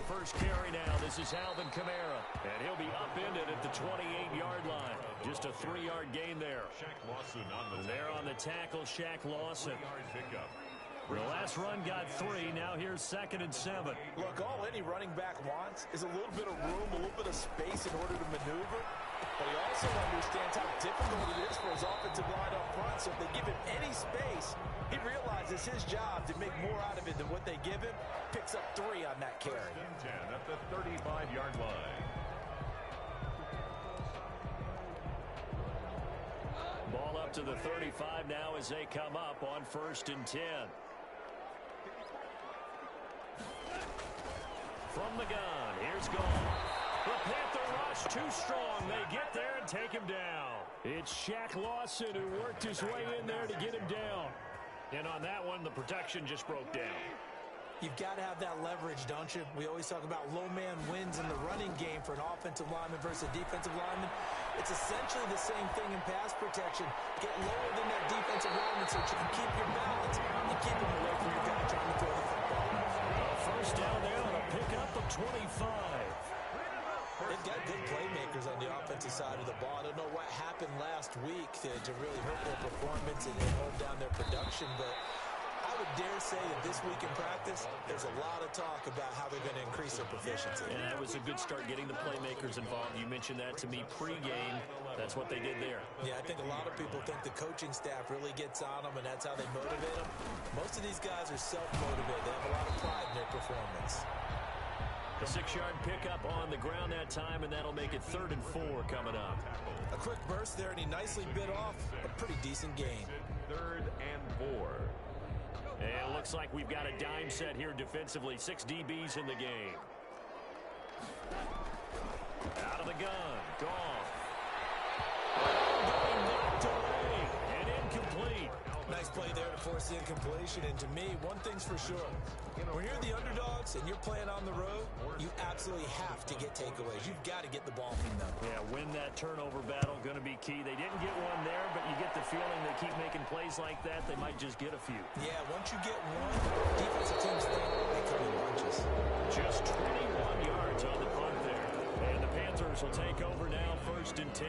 The first carry now. This is Alvin Kamara. And he'll be upended at the 28-yard line. Just a 3-yard gain there. And there on the tackle, Shaq Lawson. The last run got 3. Now here's 2nd and 7. Look, all any running back wants is a little bit of room, a little bit of space in order to maneuver. But he also understands how difficult it is for his offensive line up front. So if they give him any space, he realizes his job to make more out of it than what they give him. Picks up 3 on that carry. 10 at the 35-yard line. Ball up to the 35 now as they come up on 1st and 10. From the gun, here's Gone. The Panther rush too strong. They get there and take him down. It's Shaq Lawson who worked his way in there to get him down. And on that one, the protection just broke down. You've got to have that leverage, don't you? We always talk about low man wins in the running game for an offensive lineman versus a defensive lineman. It's essentially the same thing in pass protection. Get lower than that defensive lineman so that you can keep your balance and keep him away from your guy trying to throw the football. First down there on a pickup of 25. They've got good playmakers on the offensive side of the ball. I don't know what happened last week to really hurt their performance and hold down their production, but I would dare say that this week in practice, there's a lot of talk about how they're going to increase their proficiency. And that was a good start getting the playmakers involved. You mentioned that to me pregame. That's what they did there. Yeah, I think a lot of people think the coaching staff really gets on them, and that's how they motivate them. Most of these guys are self-motivated. They have a lot of pride in their performance. A 6-yard pickup on the ground that time, and that'll make it 3rd and 4 coming up. A quick burst there, and he nicely bit off a pretty decent gain. 3rd and 4. And it looks like we've got a dime set here defensively. 6 DBs in the game. Out of the gun. Gone. Knocked away and incomplete. Nice play there to force the incompletion. And to me, one thing's for sure. When you're the underdogs and you're playing on the road, you absolutely have to get takeaways. You've got to get the ball from them. Yeah, win that turnover battle, going to be key. They didn't get one there, but you get the feeling they keep making plays like that, they might just get a few. Yeah, once you get one, defensive teams think they come in bunches. Just 21 yards on the punt there. And the Panthers will take over now, 1st and 10.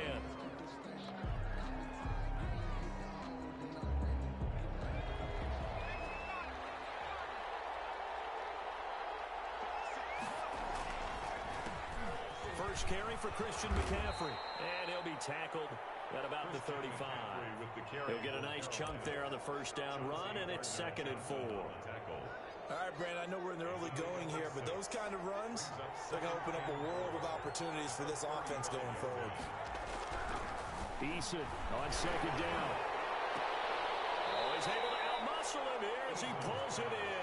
First carry for Christian McCaffrey. And he'll be tackled at about the 35. He'll get a nice chunk there on the first down run, and it's 2nd and 4. All right, Brandon, I know we're in the early going here, but those kind of runs, they're going to open up a world of opportunities for this offense going forward. Eason on 2nd down. Oh, he's able to outmuscle him here as he pulls it in.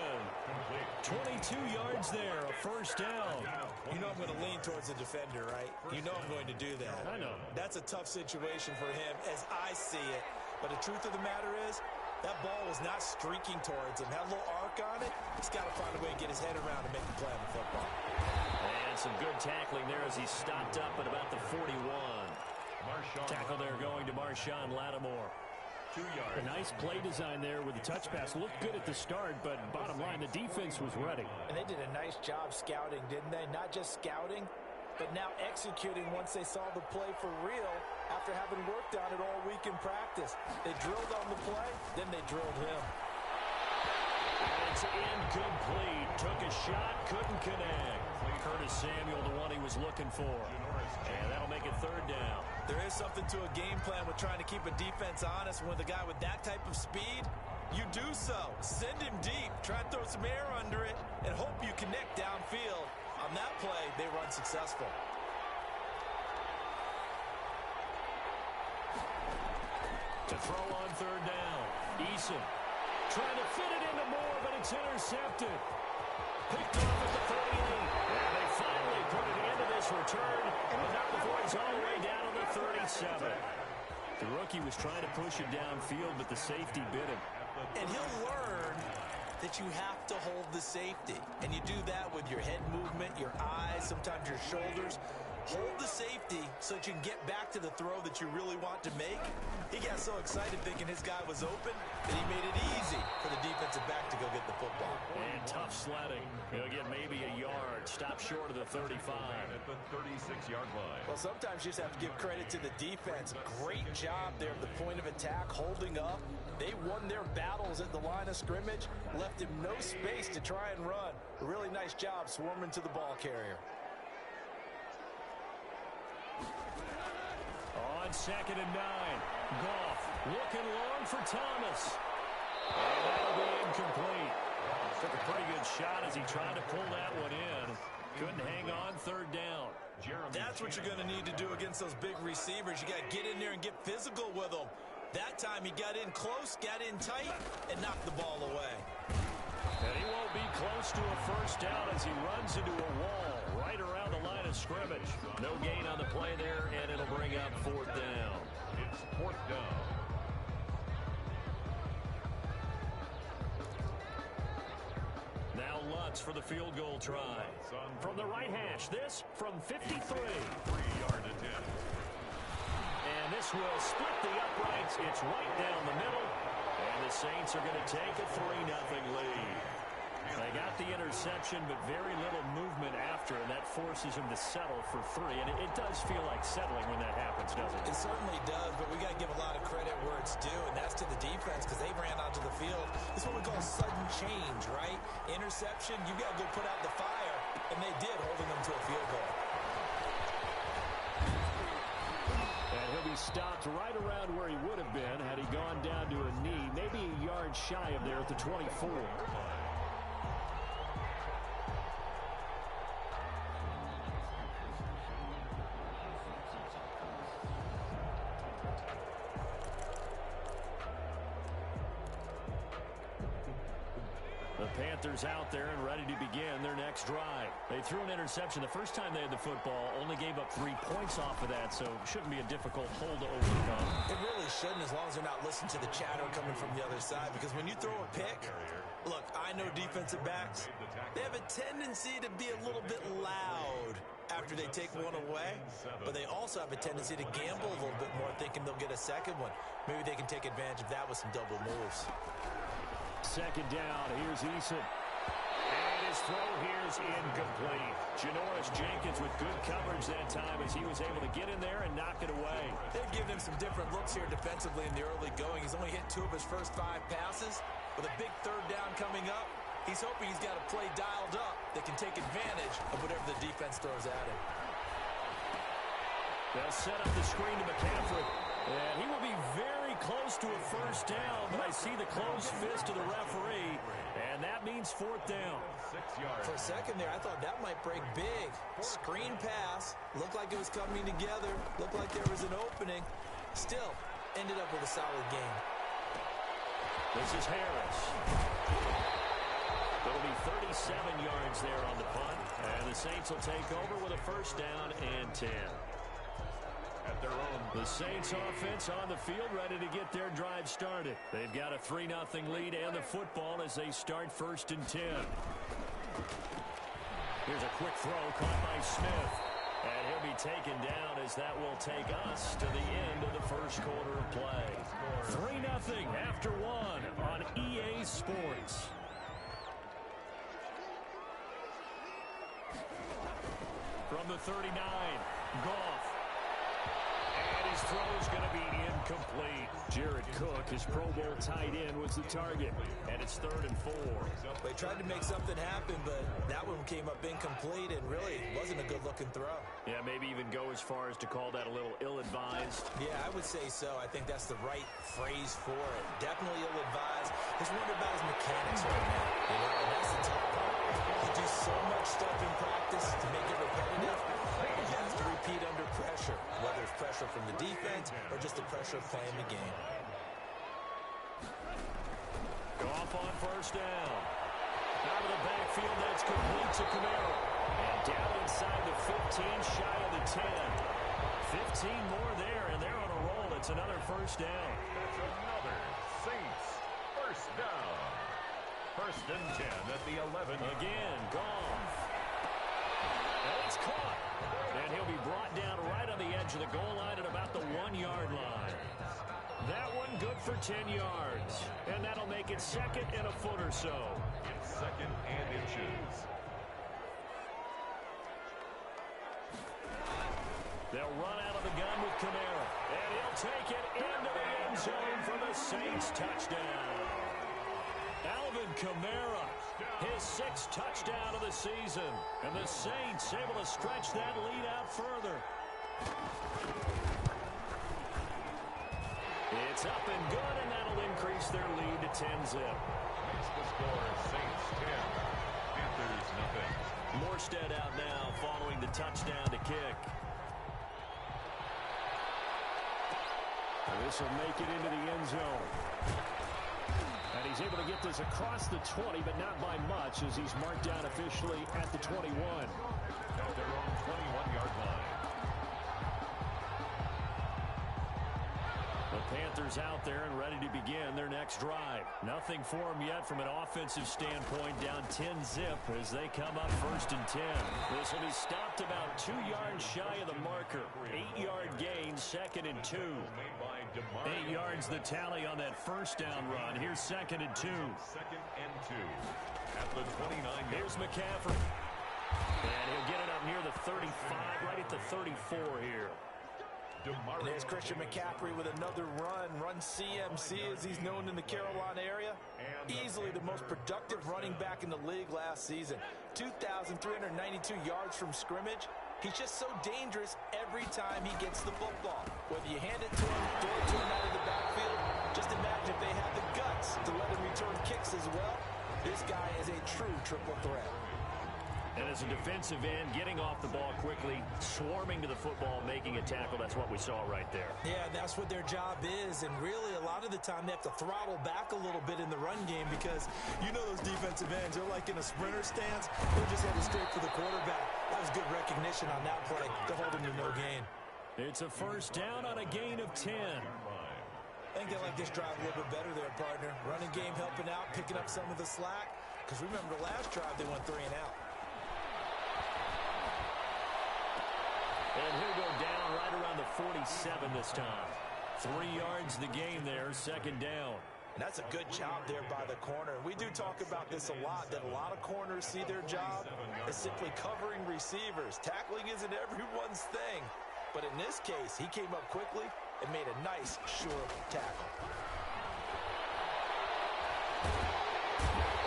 22 yards there, a first down. You know I'm going to lean towards the defender, right? You know I'm going to do that. I know. That's a tough situation for him as I see it. But the truth of the matter is, that ball was not streaking towards him. Had a little arc on it. He's got to find a way to get his head around and make the play on the football. And some good tackling there as he stopped up at about the 41. Tackle there going to Marshawn Lattimore. 2 yards. A nice play design there with the touch pass. Looked good at the start, but bottom line, the defense was ready. And they did a nice job scouting, didn't they? Not just scouting, but now executing once they saw the play for real after having worked on it all week in practice. They drilled on the play, then they drilled him. And it's incomplete. Took a shot, couldn't connect. Curtis Samuel, the one he was looking for. And that'll make it 3rd down. There is something to a game plan with trying to keep a defense honest. With a guy with that type of speed, you do so. Send him deep. Try and throw some air under it and hope you connect downfield. On that play, they run successful. To throw on 3rd down. Eason trying to fit it into Moore, but it's intercepted. Picked off at the 38. And they finally put it into this return, but not before it's all the way down to the 37. The rookie was trying to push it downfield, but the safety bit him. And he'll learn that you have to hold the safety. And you do that with your head movement, your eyes, sometimes your shoulders. hold the safety so that you can get back to the throw that you really want to make. He got so excited thinking his guy was open that he made it easy for the defensive back to go get the football. And tough sledding. He'll get maybe a yard. Stop short of the 35. At the 36-yard line. Well, sometimes you just have to give credit to the defense. Great job there at the point of attack, holding up. They won their battles at the line of scrimmage, left him no space to try and run. A really nice job swarming to the ball carrier. On 2nd and 9, Goff looking long for Thomas. And that'll be incomplete. Took a pretty good shot as he tried to pull that one in. Couldn't hang on 3rd down. That's what you're going to need to do against those big receivers. You got to get in there and get physical with them. That time he got in close, got in tight, and knocked the ball away. And he won't be close to a 1st down as he runs into a wall right around the line of scrimmage. No gain on the play there, and it'll bring up 4th down. It's 4th down. Now Lutz for the field goal try. From the right hash, this from 53. 3-yard attempt. And this will split the uprights. It's right down the middle. And the Saints are going to take a 3-0 lead. They got the interception, but very little movement after, and that forces him to settle for 3. And it does feel like settling when that happens, doesn't it? It certainly does, but we got to give a lot of credit where it's due, and that's to the defense because they ran onto the field. It's what we call sudden change, right? Interception, you got to go put out the fire, and they did, holding them to a field goal. And he'll be stopped right around where he would have been had he gone down to a knee, maybe a yard shy of there at the 24. The Panthers out there and ready to begin their next drive. They threw an interception the first time they had the football, only gave up 3 points off of that, so shouldn't be a difficult hole to overcome. It really shouldn't, as long as they're not listening to the chatter coming from the other side, because when you throw a pick, look, I know defensive backs, they have a tendency to be a little bit loud after they take one away, but they also have a tendency to gamble a little bit more, thinking they'll get a second one. Maybe they can take advantage of that with some double moves. 2nd down, here's Eason. And his throw here is incomplete. Janoris Jenkins with good coverage that time as he was able to get in there and knock it away. They've given him some different looks here defensively in the early going. He's only hit 2 of his first 5 passes. With a big 3rd down coming up, he's hoping he's got a play dialed up that can take advantage of whatever the defense throws at him. They'll set up the screen to McCaffrey. And he will be very close to a 1st down, but I see the closed fist of the referee, and that means 4th down. 6 yards. For a second there, I thought that might break big. Screen pass. Looked like it was coming together. Looked like there was an opening. Still, ended up with a solid game. This is Harris. It'll be 37 yards there on the punt, and the Saints will take over with a 1st down and 10. At their own. The Saints offense on the field ready to get their drive started. They've got a 3-0 lead and the football as they start 1st and 10. Here's a quick throw caught by Smith. And he'll be taken down as that will take us to the end of the 1st quarter of play. 3-0 after 1 on EA Sports. From the 39, Goff. And his throw is going to be incomplete. Jared Cook, his Pro Bowl tight end, was the target. And it's 3rd and 4. They tried to make something happen, but that one came up incomplete and really wasn't a good-looking throw. Yeah, maybe even go as far as to call that a little ill-advised. Yeah, I would say so. I think that's the right phrase for it. Definitely ill-advised. Just wonder about his mechanics right now. You know, and that's the tough part. You do so much stuff in practice to make it repetitive. You have to repeat under pressure, whether it's pressure from the defense or just the pressure of playing the game. Goff on 1st down. Out of the backfield, that's complete to Kamara. And down inside the 15, shy of the 10. 15 more there, and they're on a roll. It's another 1st down. That's another Saints 1st down. 1st and 10 at the 11. Again, Goff. And it's caught. And he'll be brought down right on the edge of the goal line at about the 1-yard line. That one good for 10 yards. And that'll make it second and a foot or so. It's second and inches. They'll run out of the gun with Kamara. And he'll take it into the end zone for the Saints touchdown. Alvin Kamara, his 6th touchdown of the season. And the Saints able to stretch that lead out further. It's up and good, and that'll increase their lead to 10-zip. Makes the score Saints 10, Panthers nothing. Morstead out now following the touchdown to kick. And this will make it into the end zone. And he's able to get this across the 20, but not by much, as he's marked down officially at the 21. At their own 21-yard line. The Panthers out there and ready to begin their next drive. Nothing for them yet from an offensive standpoint, down 10-zip as they come up 1st and 10. This will be stopped about 2 yards shy of the marker. 8-yard gain, 2nd and 2. 8 yards the tally on that first down run. Here's 2nd and 2. 2nd and 2. At the 29. Here's McCaffrey. And he'll get it up near the 35, right at the 34 here. And there's Christian McCaffrey with another run CMC as he's known in the Carolina area. Easily the most productive running back in the league last season. 2,392 yards from scrimmage. He's just so dangerous every time he gets the football. Whether you hand it to him, throw it to him out of the backfield, just imagine if they had the guts to let him return kicks as well. This guy is a true triple threat. And as a defensive end, getting off the ball quickly, swarming to the football, making a tackle, that's what we saw right there. Yeah, that's what their job is, and really a lot of the time they have to throttle back a little bit in the run game because you know those defensive ends, they're like in a sprinter stance, they're just headed straight for the quarterback. That was good recognition on that play to hold him to no gain. It's a 1st down on a gain of 10. I think they like this drive a little bit better there, partner. Running game helping out, picking up some of the slack, because remember the last drive they went 3 and out. And he'll go down right around the 47 this time. 3 yards the gain there, 2nd down. And that's a good job there by the corner. We do talk about this a lot, that a lot of corners see their job as simply covering receivers. Tackling isn't everyone's thing. But in this case, he came up quickly and made a nice, sure tackle.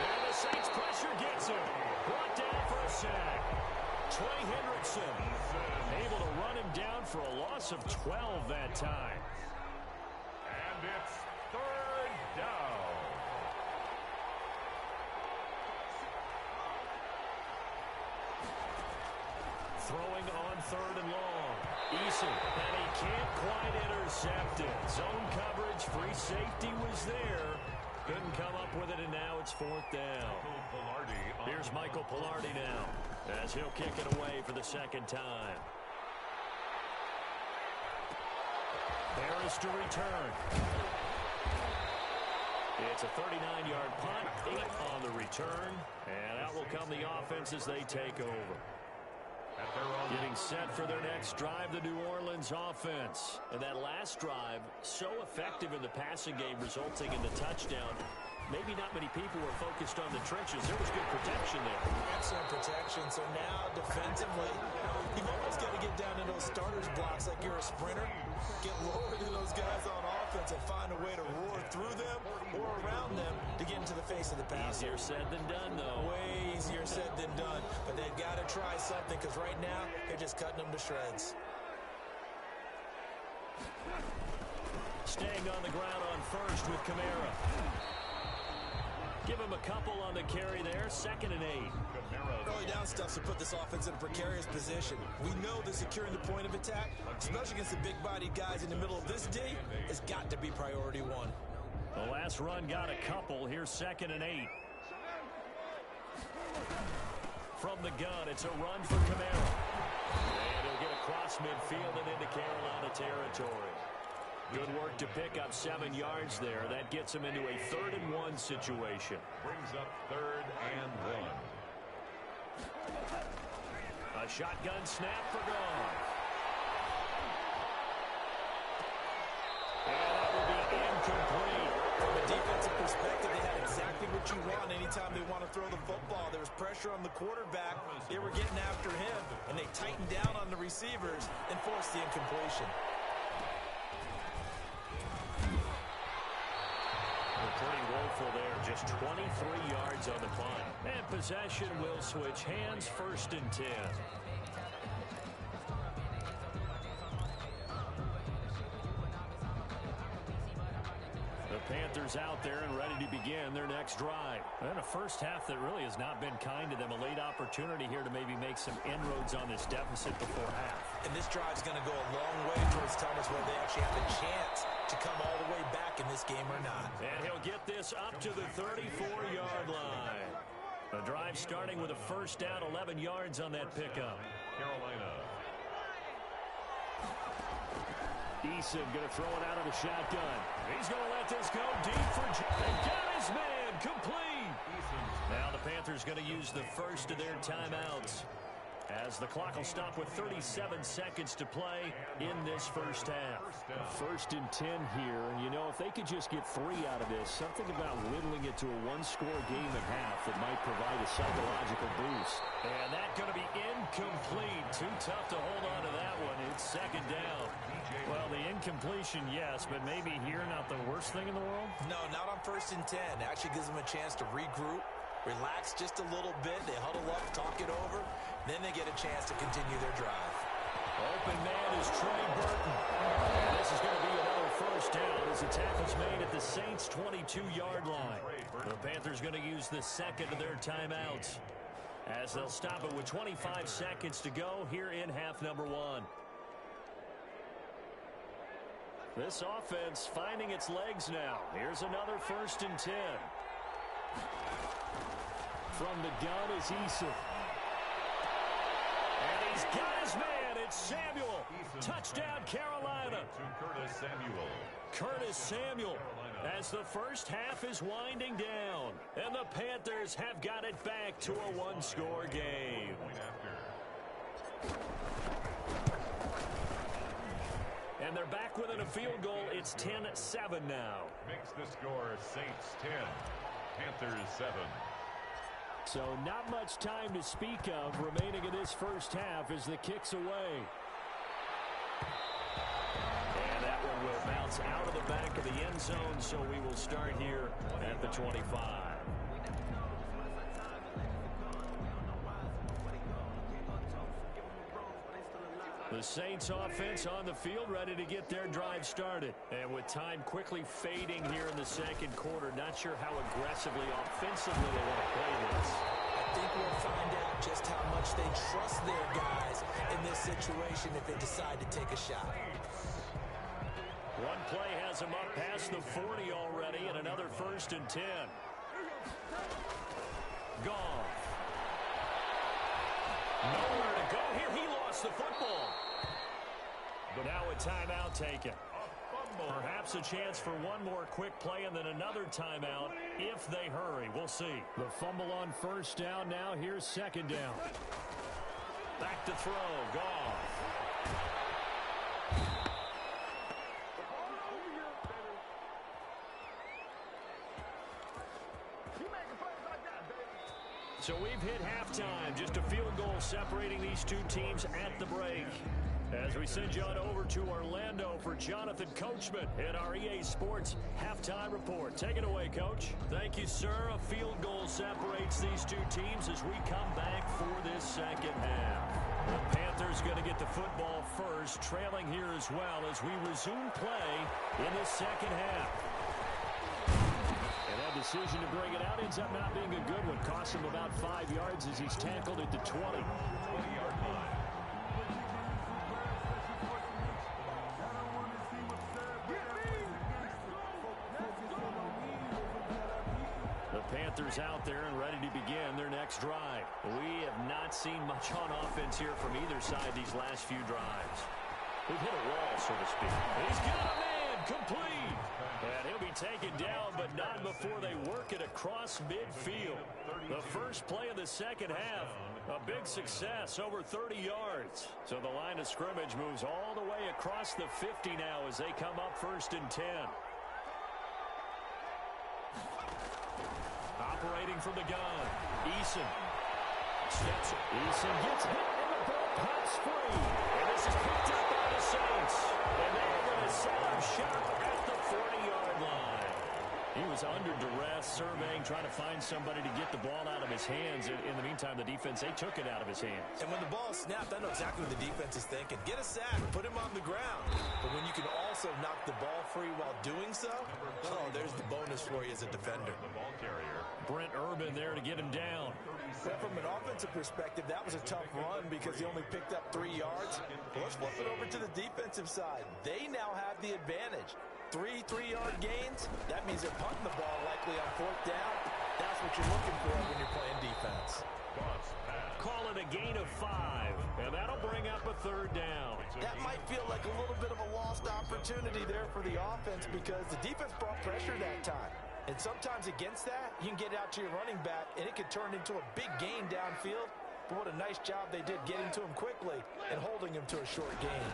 And the Saints pressure gets him. Brought down for a sack. Trey Hendrickson able to run him down for a loss of 12 that time. And it's 3rd down. Throwing on 3rd and long. Eason, and he can't quite intercept it. Zone coverage, free safety was there. Couldn't come up with it, and now it's 4th down. Here's Michael Pilardi now, as he'll kick it away for the 2nd time. Harris to return. It's a 39-yard punt, 8 on the return, and out will come the offense as they take over. Getting set for their next drive, the New Orleans offense. And that last drive, so effective in the passing game, resulting in the touchdown. Maybe not many people were focused on the trenches. There was good protection there. Excellent protection. So now, defensively, you've always got to get down in those starters blocks like you're a sprinter. Get lower than those guys on offense and find a way to roar through them or around them to get into the face of the passer. Easier said than done, though. Way easier said than done. But they've got to try something because right now, they're just cutting them to shreds. Staying on the ground on 1st with Kamara. Give him a couple on the carry there. 2nd and 8. Early down stuff to put this offense in a precarious position. We know that securing the point of attack, especially against the big-bodied guys in the middle of this D, has got to be priority 1. The last run got a couple. Here's 2nd and 8. From the gun, it's a run for Kamara. And he'll get across midfield and into Carolina territory. Good work to pick up 7 yards there. That gets him into a 3rd and 1 situation. Brings up 3rd and 1. A shotgun snap for Goff. And that will be incomplete. From a defensive perspective, they had exactly what you want anytime they want to throw the football. There was pressure on the quarterback. They were getting after him, and they tightened down on the receivers and forced the incompletion. Pretty woeful there, just 23 yards on the punt. And possession will switch hands, 1st and 10. The Panthers out there and ready to begin their next drive. And a first half that really has not been kind to them. A late opportunity here to maybe make some inroads on this deficit before half. And this drive's going to go a long way towards telling us whether they actually have a chance to come all the way back in this game or not. And he'll get this up to the 34-yard line. The drive starting with a first down, 11 yards on that pickup. Carolina. Eason going to throw it out of the shotgun. He's going to let this go deep for and got his man complete. Now the Panthers going to use the first of their timeouts as the clock will stop with 37 seconds to play in this first half. 1st and 10 here, and you know, if they could just get 3 out of this, something about whittling it to a one-score game at half that might provide a psychological boost. And that's going to be incomplete. Too tough to hold on to that one. It's 2nd down. Well, the incompletion, yes, but maybe here not the worst thing in the world? No, not on 1st and 10. It actually gives them a chance to regroup, relax just a little bit. They huddle up, talk it over. Then they get a chance to continue their drive. Open man is Trey Burton. And this is going to be another first down as the tackle's made at the Saints' 22-yard line. The Panthers going to use the second of their timeouts as they'll stop it with 25 seconds to go here in half number 1. This offense finding its legs now. Here's another 1st and 10. From the gun is Eason. And he's got his man. It's Samuel. Touchdown, Carolina. To Curtis Samuel. Curtis Samuel as the first half is winding down. And the Panthers have got it back to a one-score game. And they're back within a field goal. It's 10-7 now. Makes the score Saints 10, Panthers 7. So not much time to speak of remaining in this first half as the kick's away. And that one will bounce out of the back of the end zone, so we will start here at the 25. The Saints offense on the field ready to get their drive started. And with time quickly fading here in the second quarter, not sure how aggressively, offensively they want to play this. I think we'll find out just how much they trust their guys in this situation if they decide to take a shot. One play has him up past the 40 already, and another 1st and 10. Goff. Nowhere to go here. He lost the football. Now a timeout taken. Perhaps a chance for one more quick play and then another timeout if they hurry. We'll see. The fumble on first down now. Here's 2nd down. Back to throw. Goff. So we've hit halftime. Just a field goal separating these two teams at the break. As we send you on over to Orlando for Jonathan Coachman in our EA Sports Halftime Report. Take it away, Coach. Thank you, sir. A field goal separates these two teams as we come back for this second half. The Panthers going to get the football first, trailing here as well as we resume play in the second half. And that decision to bring it out ends up not being a good one. Costs him about 5 yards as he's tackled at the 20. 20-yard line. The Panthers out there and ready to begin their next drive. We have not seen much on offense here from either side these last few drives. We've hit a wall, so to speak. He's got a man complete. And he'll be taken down, but not before they work it across midfield. The first play of the second half, a big success, over 30 yards. So the line of scrimmage moves all the way across the 50 now as they come up 1st and 10. Operating from the gun, Eason. Steps. Eason gets hit, and the ball pops free. And this is picked up by the Saints. And they're going to set up shop at the 40-yard line. He was under duress, surveying, trying to find somebody to get the ball out of his hands. In the meantime, the defense, they took it out of his hands. And when the ball snapped, I know exactly what the defense is thinking. Get a sack, put him on the ground. But when you can also knock the ball free while doing so, oh, there's the bonus for you as a defender. The ball carrier. Brent Urban there to get him down. But from an offensive perspective, that was a tough run because he only picked up 3 yards. Well, let's flip it over to the defensive side. They now have the advantage. 3 3-yard gains, that means they're punting the ball likely on 4th down. That's what you're looking for when you're playing defense. Call it a gain of 5, and that'll bring up a 3rd down. That might feel like a little bit of a lost opportunity there for the offense because the defense brought pressure that time. And sometimes against that, you can get out to your running back, and it can turn into a big gain downfield. But what a nice job they did getting to him quickly and holding him to a short gain.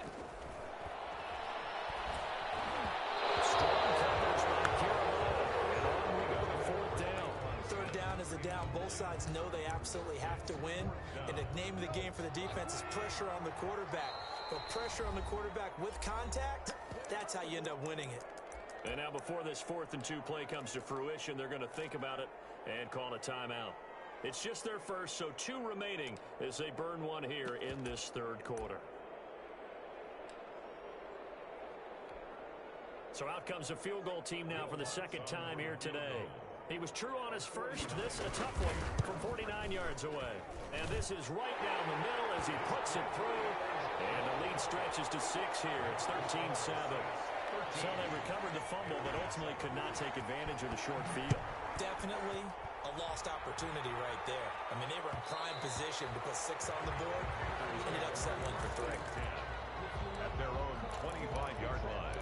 Is a down. Both sides know they absolutely have to win. And the name of the game for the defense is pressure on the quarterback. But pressure on the quarterback with contact, that's how you end up winning it. And now before this 4th and 2 play comes to fruition, they're going to think about it and call a timeout. It's just their first, so 2 remaining as they burn one here in this 3rd quarter. So out comes a field goal team now for the 2nd time here today. He was true on his first. This a tough one from 49 yards away. And this is right down the middle as he puts it through. And the lead stretches to 6 here. It's 13-7. So they recovered the fumble, but ultimately could not take advantage of the short field. Definitely a lost opportunity right there. I mean, they were in prime position to put 6 on the board. Ended up settling for 3. At their own 25-yard line.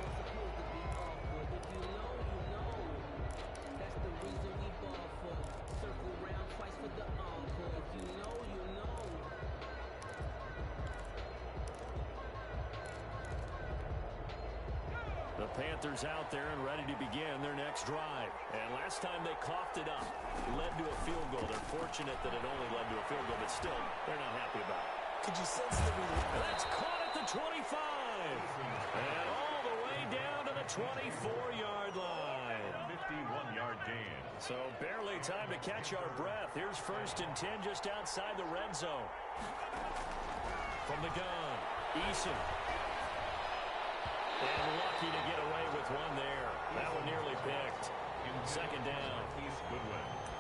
The Panthers out there and ready to begin their next drive. And last time they coughed it up, led to a field goal. They're fortunate that it only led to a field goal, but still, they're not happy about it. Could you sense the relief? That's caught at the 25. And all the way down to the 24-yard line. 51-yard gain. So barely time to catch our breath. Here's 1st and 10 just outside the red zone. From the gun, Eason. And lucky to get away with one there. That one nearly picked. 2nd down.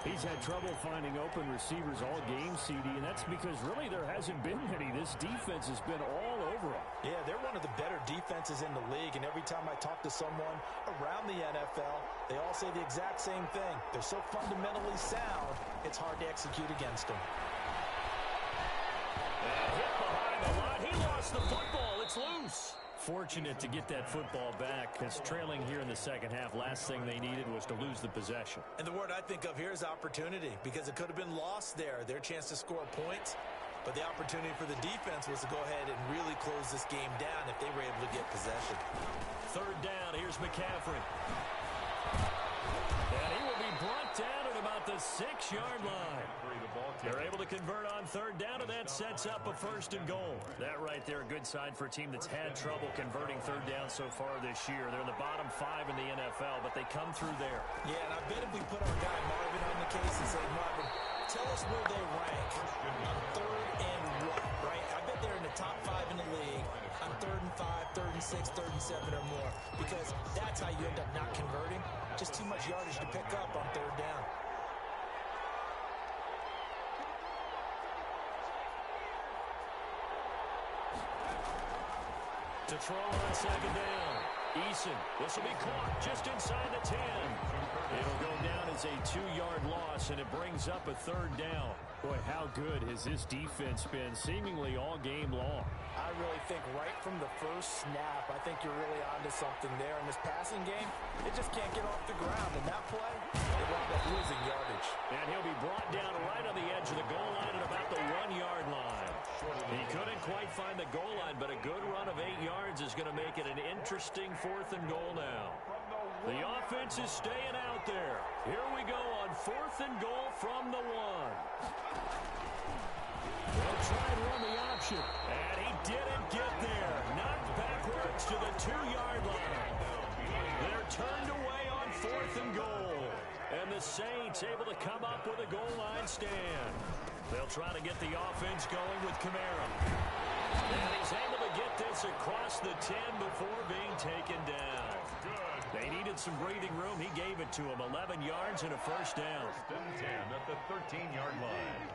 He's had trouble finding open receivers all game, CD, and that's because really there hasn't been any. This defense has been all over them. Yeah, they're one of the better defenses in the league, and every time I talk to someone around the NFL, they all say the exact same thing. They're so fundamentally sound, it's hard to execute against them. And hit behind the line. He lost the football. It's loose. Fortunate to get that football back because trailing here in the second half, last thing they needed was to lose the possession. And the word I think of here is opportunity because it could have been lost there, their chance to score points. But the opportunity for the defense was to go ahead and really close this game down if they were able to get possession. 3rd down, here's McCaffrey. And he will be brought down at about the 6-yard line. They're able to convert on 3rd down, and that sets up a 1st and goal. That right there, a good sign for a team that's had trouble converting 3rd down so far this year. They're in the bottom 5 in the NFL, but they come through there. Yeah, and I bet if we put our guy Marvin on the case and say, Marvin, tell us where they rank on 3rd and what, right? I bet they're in the top 5 in the league on 3rd and 5, 3rd and 6, 3rd and 7 or more because that's how you end up not converting. Just too much yardage to pick up on 3rd down. To throw on 2nd down. Eason, this will be caught just inside the 10. It'll go down as a 2-yard loss, and it brings up a 3rd down. Boy, how good has this defense been seemingly all game long? I really think right from the first snap, I think you're really onto something there. In this passing game, they just can't get off the ground. And that play, they wound up losing yardage. And he'll be brought down right on the edge of the goal line at about the 1-yard line. He couldn't quite find the goal line, but a good run of 8 yards is going to make it an interesting 4th and goal now. The offense is staying out there. Here we go on 4th and goal from the 1. They'll try and run the option. And he didn't get there. Knocked backwards to the 2-yard line. They're turned away on 4th and goal. And the Saints able to come up with a goal line stand. They'll try to get the offense going with Kamara. And he's able to get this across the 10 before being taken down. They needed some breathing room. He gave it to him. 11 yards and a first down. 10 at the 13-yard line.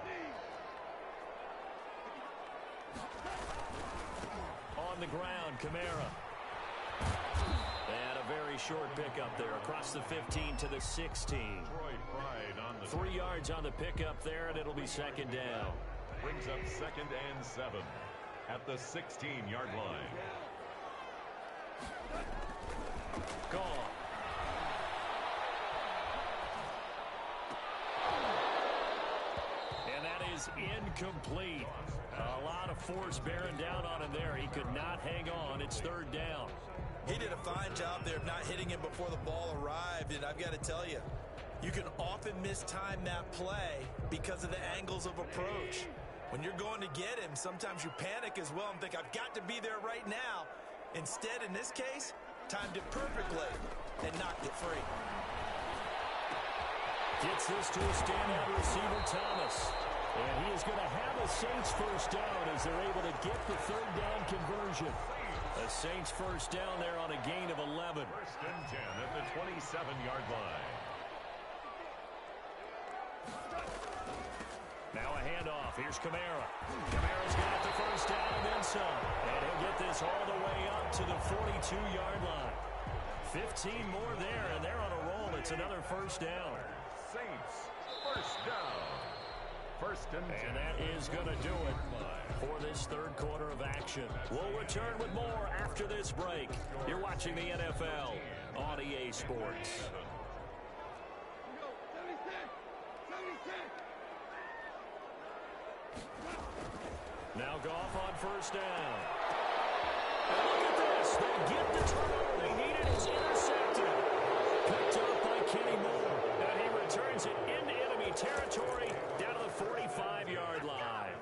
On the ground, Kamara. And a very short pickup there across the 15 to the 16. Pride on the 3 yards on the pickup there, and it'll be second down. brings up 2nd and 7 at the 16-yard line. Gone. And that is incomplete. A lot of force bearing down on him there. He could not hang on. It's 3rd down. He did a fine job there of not hitting him before the ball arrived, and I've got to tell you, you can often mistime that play because of the angles of approach. When you're going to get him, sometimes you panic as well and think, I've got to be there right now. Instead, in this case, timed it perfectly and knocked it free. Gets this to a standout receiver, Thomas. And he is going to have a Saints first down as they're able to get the 3rd down conversion. A Saints first down there on a gain of 11. 1st and 10 at the 27-yard line. Now a handoff. Here's Kamara. Kamara's got the first down and then some. And he'll get this all the way up to the 42-yard line. 15 more there, and they're on a roll. It's another first down. Saints first down. 1st and 10. And that is going to do it for this 3rd quarter of action. We'll return with more after this break. You're watching the NFL on EA Sports. Now Goff on first down. And look at this. They get the turnover they needed. It's intercepted. Picked up by Kenny Moore. And he returns it into enemy territory down to the 45-yard line.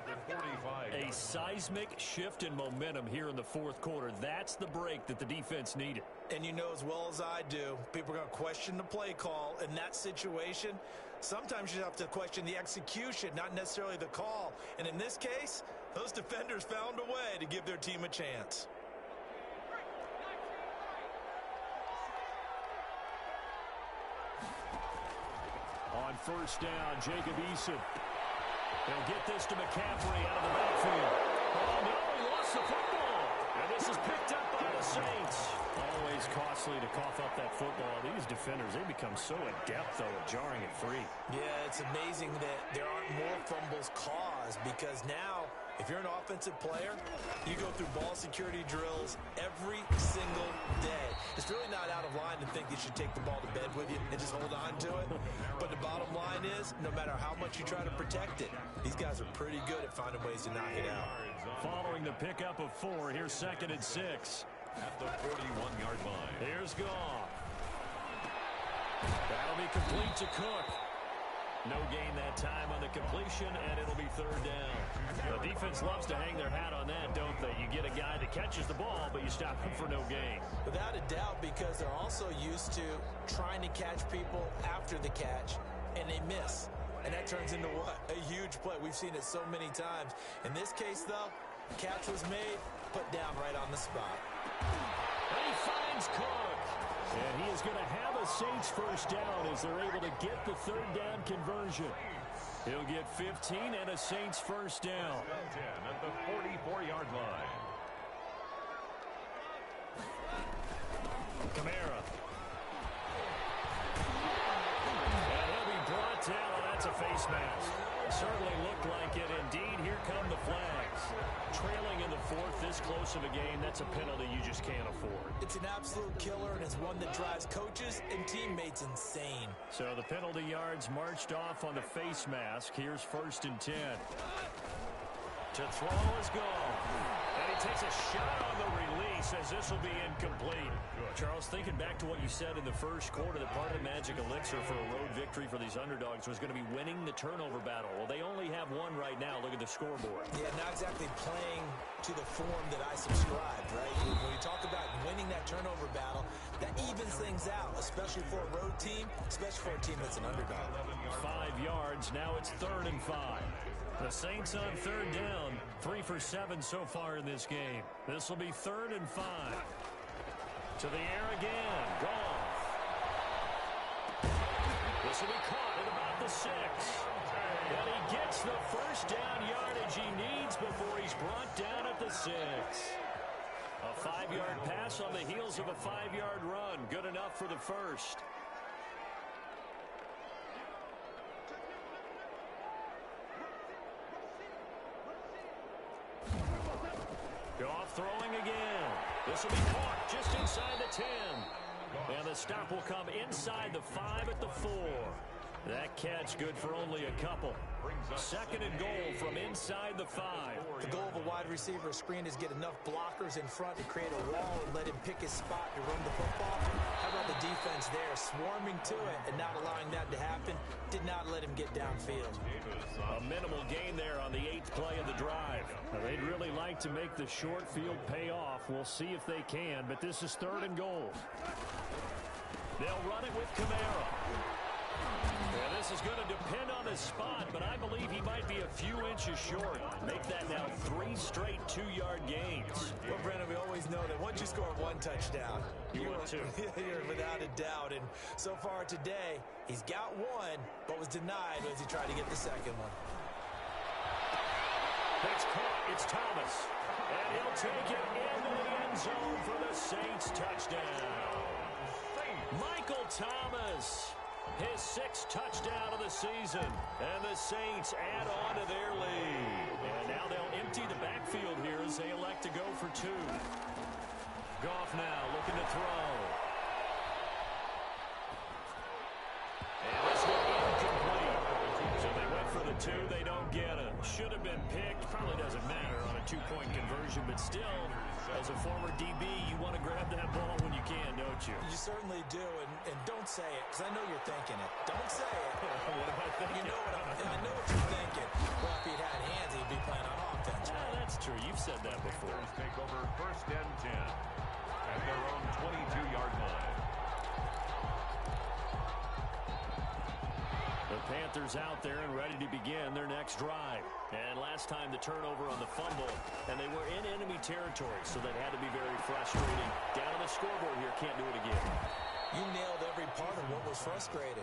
A seismic shift in momentum here in the 4th quarter. That's the break that the defense needed. And you know as well as I do, people are going to question the play call. In that situation, sometimes you have to question the execution, not necessarily the call. And in this case, those defenders found a way to give their team a chance. On first down, Jacob Eason. They'll get this to McCaffrey out of the backfield. Oh, no, he lost the football. And this is picked up by the Saints. Always costly to cough up that football. These defenders, they become so adept, though, at jarring it free. Yeah, it's amazing that there aren't more fumbles caused because now, if you're an offensive player, you go through ball security drills every single day. It's really not out of line to think you should take the ball to bed with you and just hold on to it. But the bottom line is, no matter how much you try to protect it, these guys are pretty good at finding ways to knock it out. Following the pickup of 4, here's 2nd and 6. At the 41-yard line. Here's Goff. That'll be complete to Cook. No gain that time on the completion, and it'll be 3rd down. The defense loves to hang their hat on that, don't they? You get a guy that catches the ball, but you stop him for no gain. Without a doubt, because they're also used to trying to catch people after the catch, and they miss. And that turns into what? A huge play. We've seen it so many times. In this case, though, catch was made, put down right on the spot. And he finds Cook. And he is going to have a Saints first down as they're able to get the 3rd down conversion. He'll get 15 and a Saints first down. 10 at the 44-yard line. Kamara. And he'll be brought down, and that's a face mask. Certainly looked like it. Indeed, here come the flags. Trailing in the fourth, this close of a game, that's a penalty you just can't afford. It's an absolute killer, and it's one that drives coaches and teammates insane. So the penalty yards marched off on the face mask. Here's 1st and 10. To throw is gone. And he takes a shot on the release as this will be incomplete. Charles, thinking back to what you said in the first quarter, that part of the magic elixir for a road victory for these underdogs was going to be winning the turnover battle. Well, they only have one right now. Look at the scoreboard. Yeah, not exactly playing to the form that I subscribed, right? When you talk about winning that turnover battle, that evens things out, especially for a road team, especially for a team that's an underdog. 5 yards. Now it's 3rd and 5. The Saints on 3rd down. 3 for 7 so far in this game. This will be 3rd and 5. To the air again. Goff. This will be caught at about the 6. And he gets the first down yardage he needs before he's brought down at the 6. A 5-yard pass on the heels of a 5-yard run. Good enough for the first. Goff throwing again. This will be caught just inside the 10. And the stop will come inside the 5 at the 4. That catch good for only a couple. 2nd and goal from inside the 5. The goal of a wide receiver screen is get enough blockers in front to create a wall and let him pick his spot to run the football. How about the defense there, swarming to it and not allowing that to happen? Did not let him get downfield. A minimal gain there on the 8th play of the drive. Now, they'd really like to make the short field pay off. We'll see if they can, but this is 3rd and goal. They'll run it with Kamara. Yeah, this is going to depend on his spot, but I believe he might be a few inches short. Make that now 3 straight 2-yard gains. Well, Brandon, we always know that once you score 1 touchdown, you are 2. You're without a doubt. And so far today, he's got 1, but was denied as he tried to get the 2nd one. It's caught. It's Thomas. And he'll take it into the end zone for the Saints touchdown. Michael Thomas. His 6th touchdown of the season. And the Saints add on to their lead. And now they'll empty the backfield here as they elect to go for 2. Goff now looking to throw. And this one incomplete. So they went for the 2. They don't get it. Should have been picked. Probably doesn't matter on a 2-point conversion. But still, as a former DB, you want to grab that ball when you can, don't you? You certainly do, and don't say it, because I know you're thinking it. Don't say it. What am I thinking? I know what you're thinking. Well, if he'd had hands, he'd be playing on offense. Yeah, that's true. You've said that before. Take over 1st and 10 at their own 22-yard line. The Panthers out there and ready to begin their next drive. And last time the turnover on the fumble, and they were in enemy territory, so that had to be very frustrating. Down on the scoreboard here, can't do it again. You nailed every part of what was frustrating.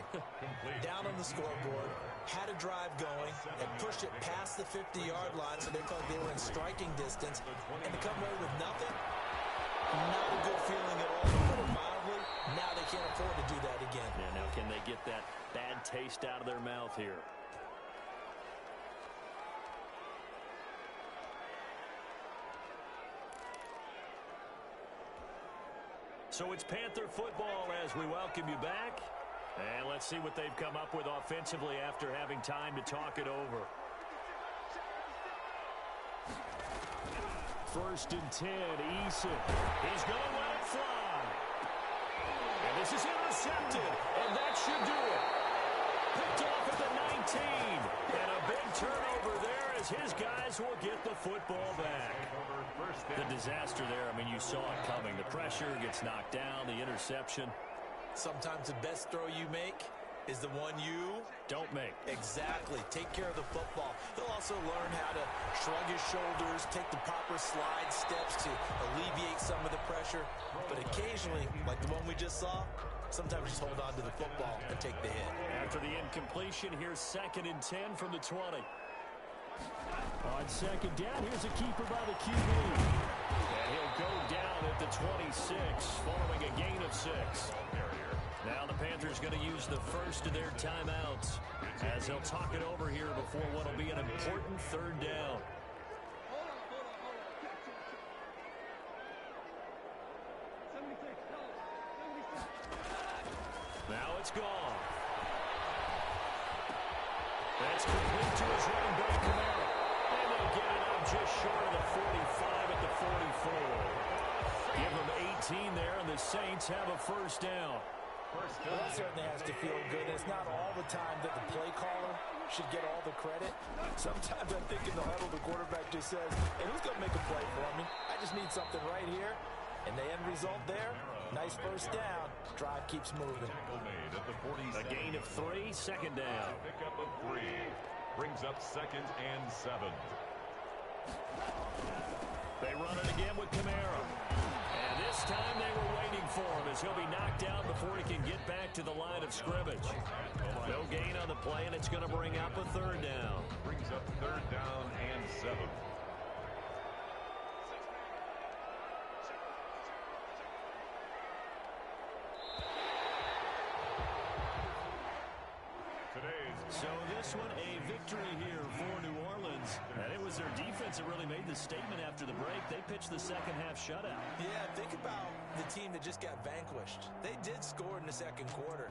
Down on the scoreboard, had a drive going, and pushed it past the 50-yard line, so they felt they were in striking distance, and to come away with nothing, not a good feeling at all, to put it mildly. Now they can't afford to do that again. Yeah, now can they get that bad taste out of their mouth here? So it's Panther football as we welcome you back. And let's see what they've come up with offensively after having time to talk it over. 1st and 10, Eason. He's going to let it fly. And this is intercepted, and that should do it. Picked off at the 19, and a big turnover there as his guys will get the football back. The disaster there, I mean, you saw it coming. The pressure gets knocked down, the interception. Sometimes the best throw you make is the one you don't make. Exactly. Take care of the football. He'll also learn how to shrug his shoulders, take the proper slide steps to alleviate some of the pressure. But occasionally, like the one we just saw, sometimes just hold on to the football and take the hit. After the incompletion, here's 2nd and 10 from the 20. On 2nd down, here's a keeper by the QB. And he'll go down at the 26, following a gain of 6. Now the Panthers going to use the first of their timeouts. as he'll talk it over here before what will be an important third down. Now it's gone. That's complete to his running back, Kamara. And they'll get it out just short of the 45 at the 44. Give them 18 there, and the Saints have a first down. Well, that certainly has to feel good. It's not all the time that the play caller should get all the credit. Sometimes I think in the huddle, the quarterback just says, hey, who's going to make a play for me? I just need something right here. And the end result there, nice first down. Drive keeps moving. A gain of 3, second down. Pickup of 3 brings up 2nd and 7. They run it again with Kamara. And this time they were waiting for him as he'll be knocked down before he can get back to the line of scrimmage. No gain on the play, and it's going to bring up a third down. Brings up 3rd down and 7. So this one, a victory here for New Orleans. And it was their defense that really made the statement after the break. They pitched the second half shutout. Yeah, think about the team that just got vanquished. They did score in the second quarter.